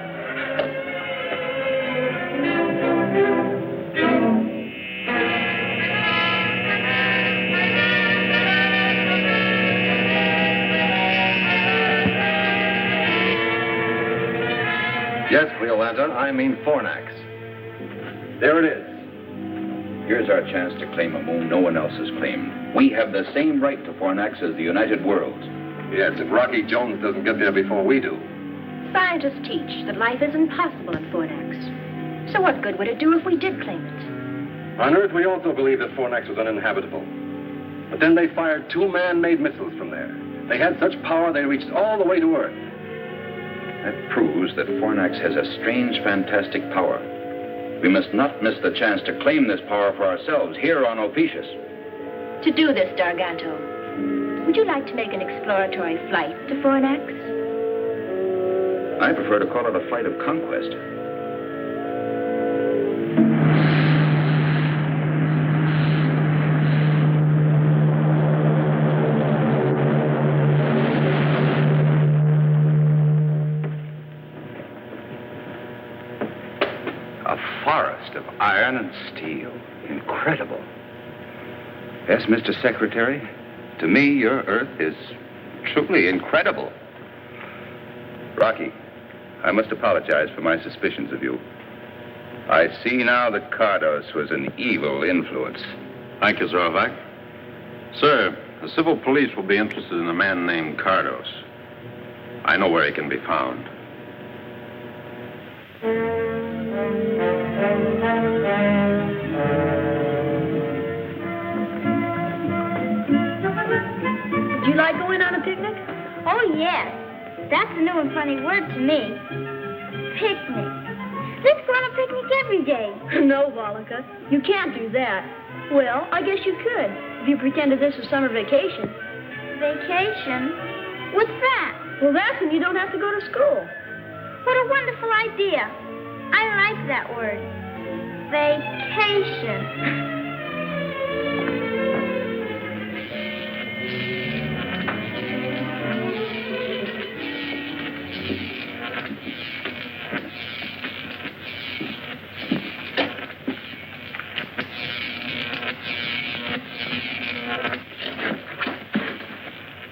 Yes, Cleolanta, I mean Fornax. There it is. Here's our chance to claim a moon no one else has claimed. We have the same right to Fornax as the United Worlds. Yes, if Rocky Jones doesn't get there before we do. Scientists teach that life is impossible in Fornax. So what good would it do if we did claim it? On Earth, we also believe that Fornax was uninhabitable. But then they fired 2 man-made missiles from there. They had such power they reached all the way to Earth. That proves that Fornax has a strange, fantastic power. We must not miss the chance to claim this power for ourselves here on Opetius. To do this, Darganto, would you like to make an exploratory flight to Fornax? I prefer to call it a flight of conquest. A forest of iron and steel. Incredible. Yes, Mr. Secretary, to me, your Earth is truly incredible. Rocky, I must apologize for my suspicions of you. I see now that Cardos was an evil influence. Thank you, Zorovac. Sir, the civil police will be interested in a man named Cardos. I know where he can be found. Would you like going on a picnic? Oh, yes. That's a new and funny word to me. Picnic. Let's go on a picnic every day. No, Volika, you can't do that. Well, I guess you could, if you pretended this was summer vacation. Vacation? What's that? Well, that's when you don't have to go to school. What a wonderful idea. I like that word. Vacation.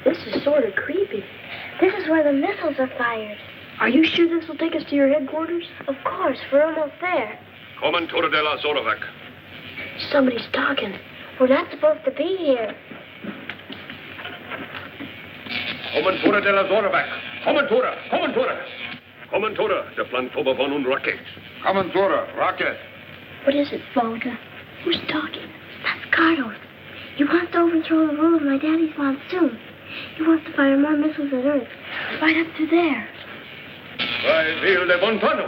This is sort of creepy. This is where the missiles are fired. Are you sure this will take us to your headquarters? Of course, we're almost there. Commentura de la Zorovac. Somebody's talking. We're not supposed to be here. Commentura de la Zorovac. Commentura. Commentura de Planfoba von und Rocket. Commentura, rocket. What is it, Volga? Who's talking? That's Cardos. He wants to overthrow the rule of my daddy's monsoon. He wants to fire more missiles at Earth. Right up to there. By Ville de Montano.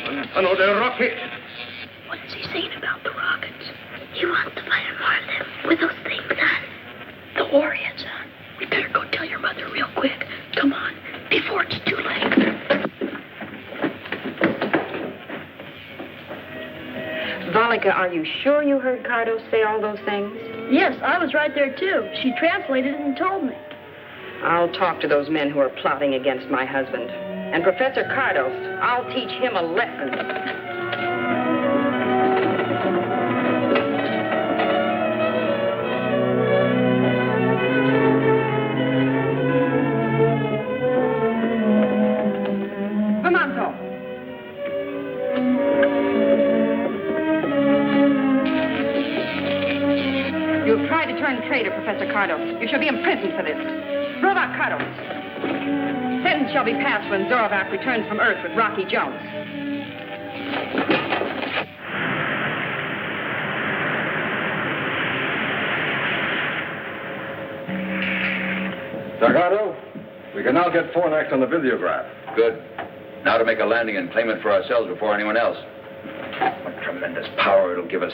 Montano de Rocket. What is he saying about the rockets? He wants to fire more of them with those things on. The warheads on. We better go tell your mother real quick. Come on, before it's too late. Volika, are you sure you heard Cardos say all those things? Yes, I was right there, too. She translated it and told me. I'll talk to those men who are plotting against my husband. And Professor Cardos, I'll teach him a lesson. You've tried to turn traitor, Professor Cardos. You shall be imprisoned for this. Zorovac Cardos. Sentence shall be passed when Zorovac returns from Earth with Rocky Jones. Dargano, we can now get Fornax on the videograph. Good. Now to make a landing and claim it for ourselves before anyone else. What tremendous power it'll give us.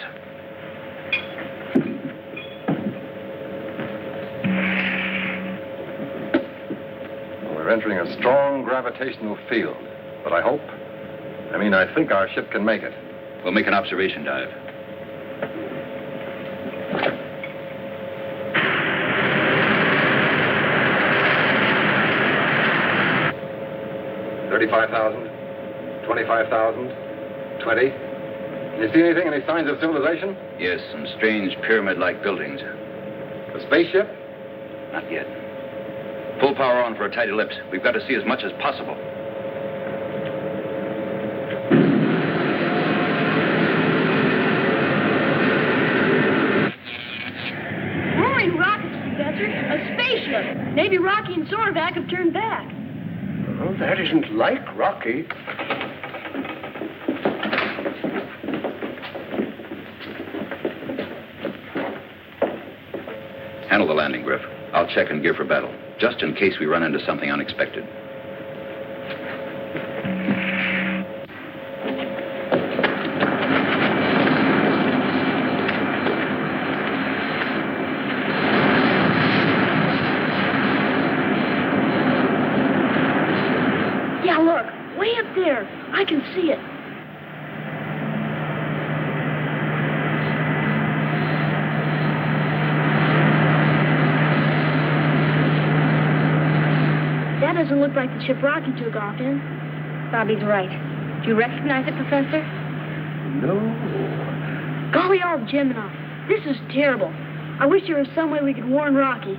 We're entering a strong gravitational field, but I think our ship can make it. We'll make an observation dive. $35,000, $25,000, $20,000. You see anything? Any signs of civilization? Yes, some strange pyramid-like buildings. The spaceship? Not yet. Full power on for a tight ellipse. We've got to see as much as possible. Roaring rockets, Professor. A spaceship. Maybe Rocky and Zorvac have turned back. Oh, that isn't like Rocky. Handle the landing, Griff. I'll check and gear for battle, just in case we run into something unexpected. Yeah, look. Way up there. I can see it. That doesn't look like the ship Rocky took off in. Bobby's right. Do you recognize it, Professor? No. Golly all Gemini. This is terrible. I wish there was some way we could warn Rocky.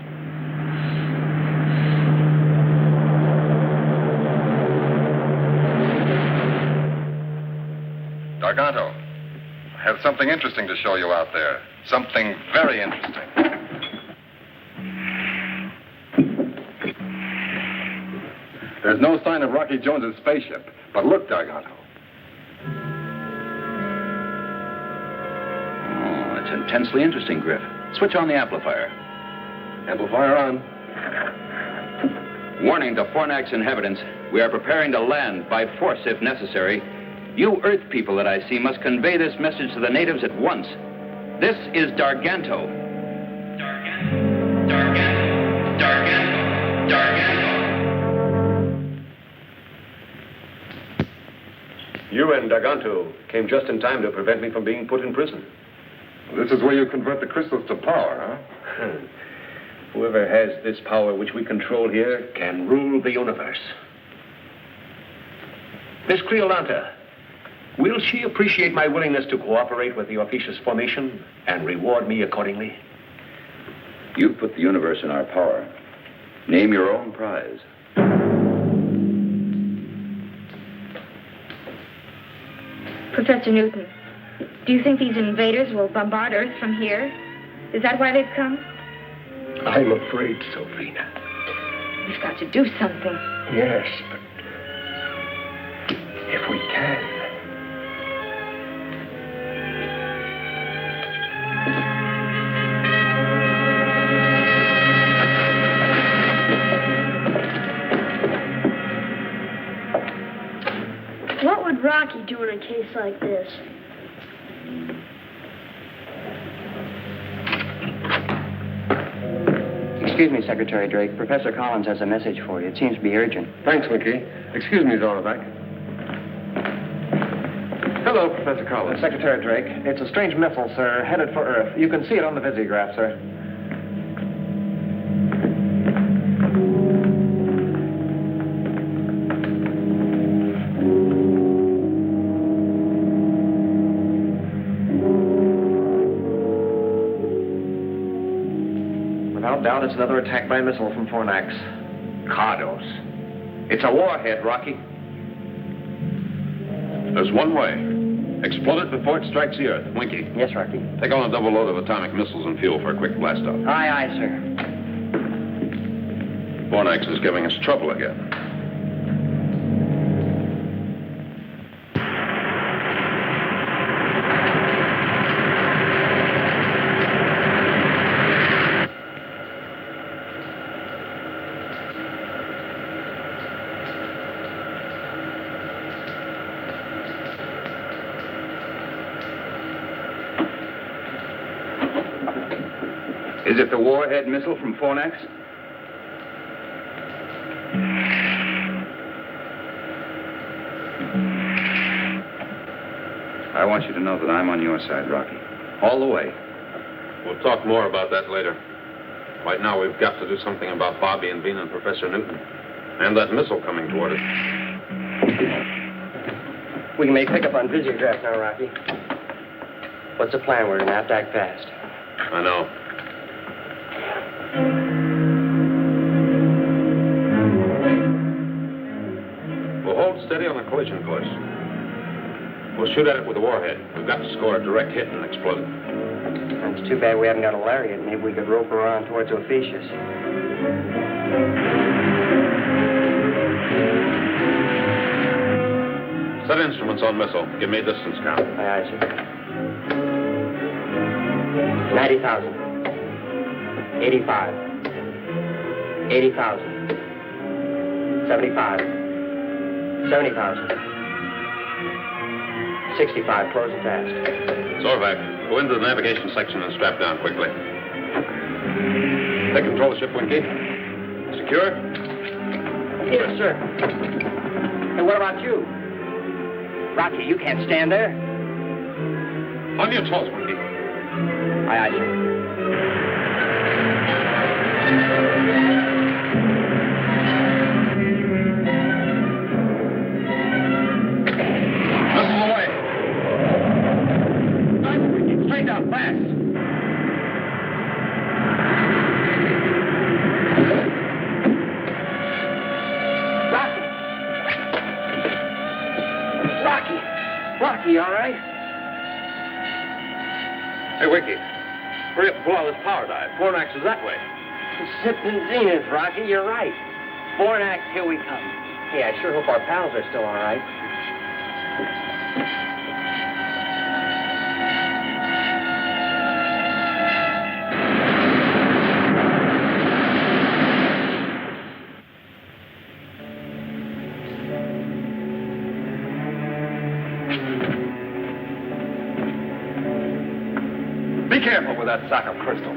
Garganto, I have something interesting to show you out there. Something very interesting. There's no sign of Rocky Jones's spaceship. But look, Garganto. Oh, it's intensely interesting, Griff. Switch on the amplifier. Amplifier on. Warning to Fornax inhabitants. We are preparing to land by force if necessary. You Earth people that I see must convey this message to the natives at once. This is Darganto. Darganto. You and Darganto came just in time to prevent me from being put in prison. This is where you convert the crystals to power, huh? Whoever has this power which we control here can rule the universe. Miss Creolanta, will she appreciate my willingness to cooperate with the officious formation and reward me accordingly? You put the universe in our power. Name your own prize. Professor Newton, do you think these invaders will bombard Earth from here? Is that why they've come? I'm afraid so, Vena. We've got to do something. Yes, but if we can. What would Rocky do in a case like this? Excuse me, Secretary Drake. Professor Collins has a message for you. It seems to be urgent. Thanks, Winky. Excuse me, Zorback. Hello, Professor Collins. Secretary Drake, it's a strange missile, sir, headed for Earth. You can see it on the visiograph, sir. Without doubt, it's another attack by missile from Fornax. Cardos. It's a warhead, Rocky. There's one way. Explode it before it strikes the Earth. Winky. Yes, Rocky. Take on a double load of atomic missiles and fuel for a quick blast-off. Aye, aye, sir. Fornax is giving us trouble again. Is it the warhead missile from Fornax? I want you to know that I'm on your side, Rocky. All the way. We'll talk more about that later. Right now, we've got to do something about Bobby and Vena and Professor Newton. And that missile coming toward us. We can make pickup on visiograph now, Rocky. What's the plan? We're going to have to act fast. I know. We'll hold steady on a collision course. We'll shoot at it with a warhead. We've got to score a direct hit and explode it. It's too bad we haven't got a lariat. Maybe we could rope around towards Ophiuchus. Set instruments on missile. Give me a distance count. Aye, aye, sir. 90,000. 85. 80,000. 75. 70,000. 65. Closing fast. Zorvac, go into the navigation section and strap down quickly. Take control of the ship, Winky. Secure? Yes, sir. Hey, what about you? Rocky, you can't stand there. On your toes, Winky. Aye, aye, sir. Missile away. Nice, Winky. Straight down, fast. Rocky, you all right? Hey, Winky. Hurry up and pull out this power dive. Fornax is that way. Sipping zenith, Rocky. You're right. Fornax, here we come. Hey, I sure hope our pals are still all right. Be careful with that sack of crystal.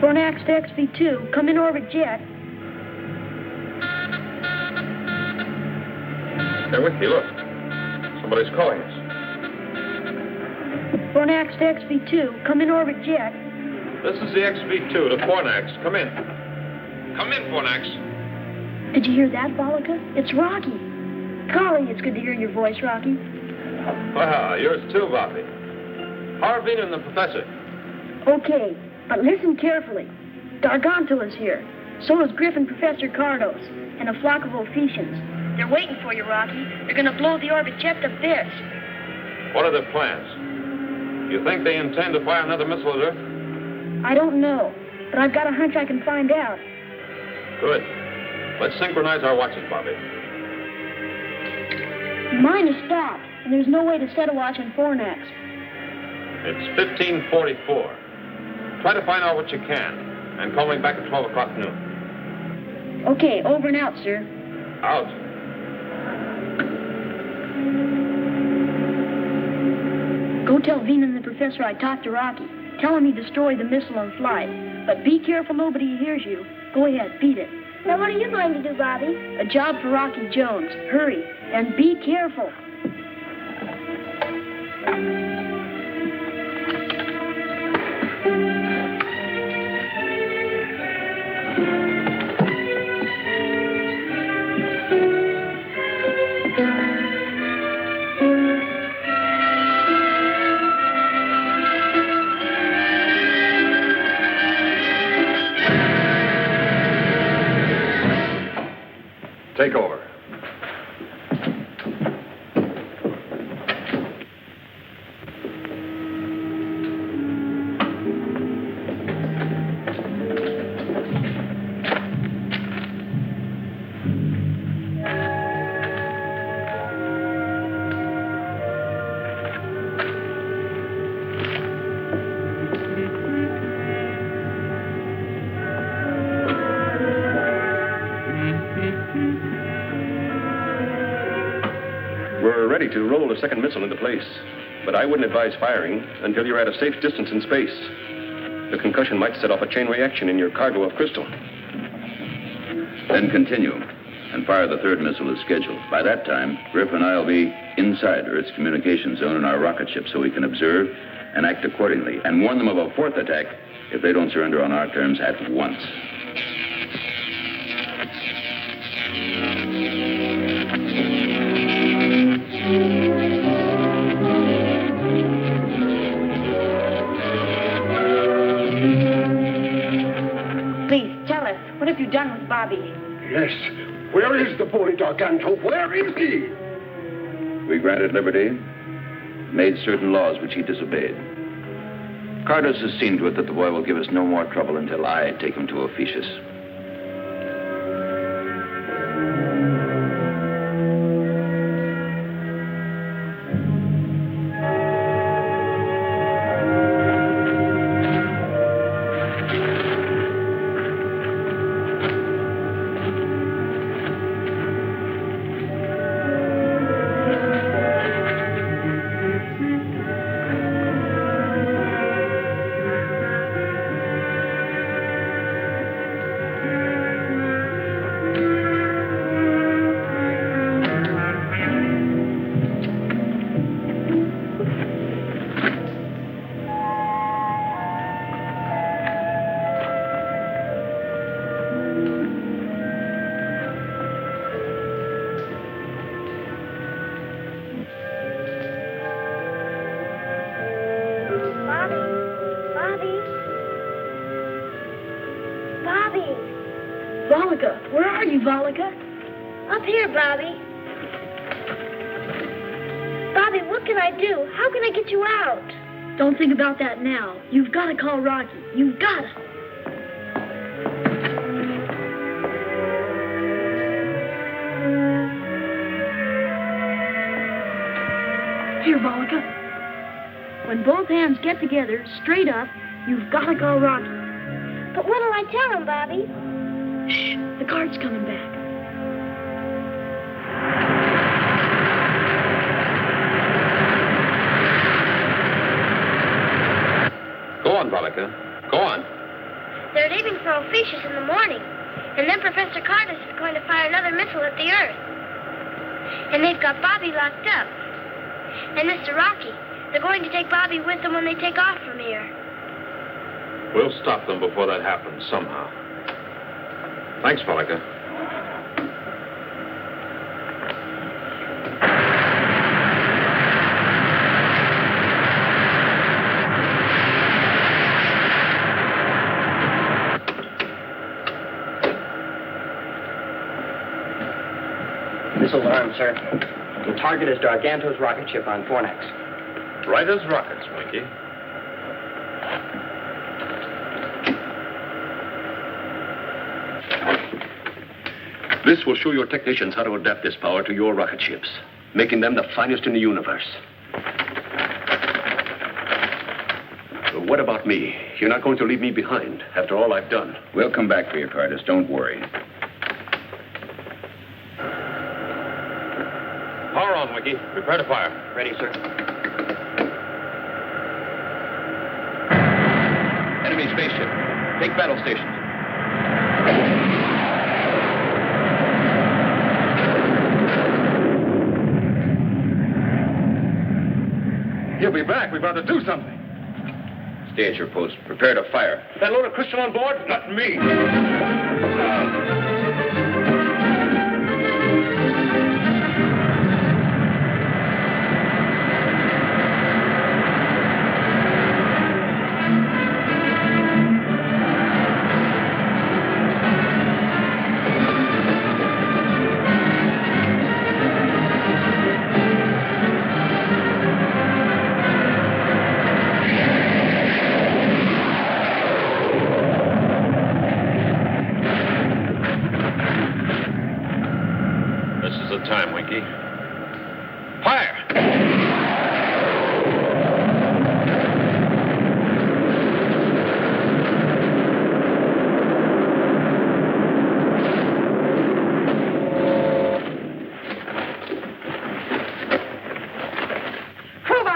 Fornax to XV2. Come in orbit jet. Hey, Winky, look. Somebody's calling us. Fornax to XV2. Come in orbit jet. This is the XV2 to Fornax. Come in. Come in, Fornax. Did you hear that, Bollica? It's Rocky. Golly, it's good to hear your voice, Rocky. Ah, yours too, Bobby. How are Vena and the professor? Okay, but listen carefully. Gargantua is here. So is Griffin Professor Cardos, and a flock of Ophiuchans. They're waiting for you, Rocky. They're gonna blow the orbit jet to bits. What are their plans? You think they intend to fire another missile at Earth? I don't know, but I've got a hunch I can find out. Good. Let's synchronize our watches, Bobby. Mine is stopped, and there's no way to set a watch on Fornax. It's 15:44. Try to find out what you can, and call me back at 12 o'clock noon. Okay, over and out, sir. Out. Go tell Vena and the professor I talked to Rocky. Tell him he destroyed the missile on flight. But be careful nobody hears you. Go ahead, beat it. Now what are you going to do, Bobby? A job for Rocky Jones. Hurry, and be careful. ready to roll a second missile into place. But I wouldn't advise firing until you're at a safe distance in space. The concussion might set off a chain reaction in your cargo of crystal. Then continue and fire the third missile as scheduled. By that time, Griff and I will be inside Earth's communication zone in our rocket ship so we can observe and act accordingly and warn them of a fourth attack if they don't surrender on our terms at once. Please, tell us, what have you done with Bobby? Yes. Where is the boy, Garganto? Where is he? We granted liberty, made certain laws which he disobeyed. Cardos has seen to it that the boy will give us no more trouble until I take him to Ophiuchus. Volga? Up here, Bobby. Bobby, what can I do? How can I get you out? Don't think about that now. You've got to call Rocky. You've got to. Here, Volga. When both hands get together, straight up, you've got to call Rocky. But what'll I tell him, Bobby? Shh, the card's coming back. Go on, Volga. Go on. They're leaving for Ophiuchus in the morning. And then Professor Cardos is going to fire another missile at the Earth. And they've got Bobby locked up. And Mr. Rocky, they're going to take Bobby with them when they take off from here. We'll stop them before that happens, somehow. Thanks, Volga. Missiles armed, sir. The target is Garganto's rocket ship on Fornax. Right as rockets, Winky. This will show your technicians how to adapt this power to your rocket ships, making them the finest in the universe. But what about me? You're not going to leave me behind after all I've done. We'll come back for you, Cardos. Don't worry. Power on, Winky. Prepare to fire. Ready, sir. Enemy spaceship. Take battle stations. He'll be back. We've got to do something. Stay at your post. Prepare to fire. That load of crystal on board? Not me.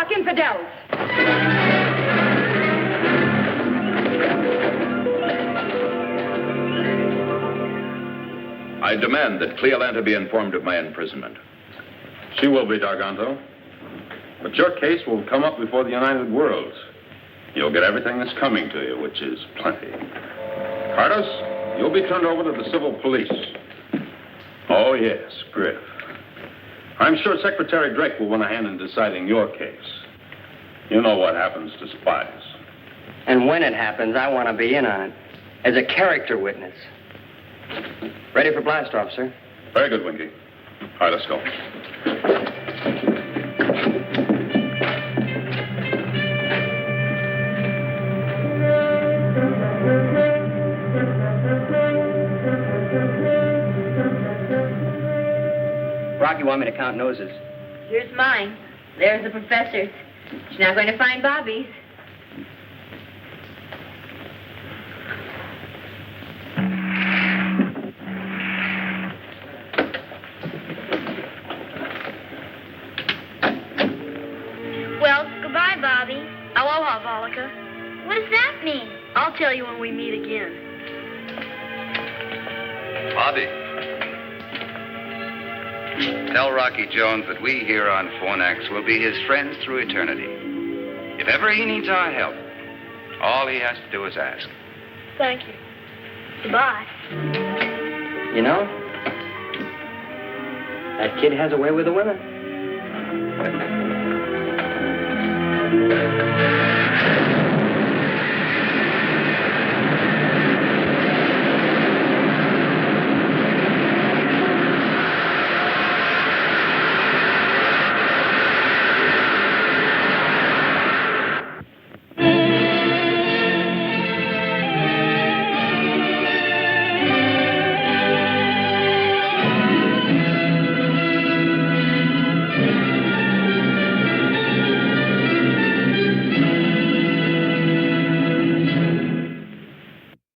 Rock infidels! I demand that Cleolanta be informed of my imprisonment. She will be, Darganto. But your case will come up before the United Worlds. You'll get everything that's coming to you, which is plenty. Cardos, you'll be turned over to the civil police. Oh, yes, Griff. I'm sure Secretary Drake will want a hand in deciding your case. You know what happens to spies. And when it happens, I want to be in on it. As a character witness. Ready for blast off, sir. Very good, Winky. All right, let's go. Rocky, want me to count noses? Here's mine. There's the professor's. She's not going to find Bobby's. Well, goodbye, Bobby. Aloha, Volika. What does that mean? I'll tell you when we meet again. Bobby. Tell Rocky Jones that we here on Fornax will be his friends through eternity. If ever he needs our help, all he has to do is ask. Thank you. Goodbye. You know, that kid has a way with the women.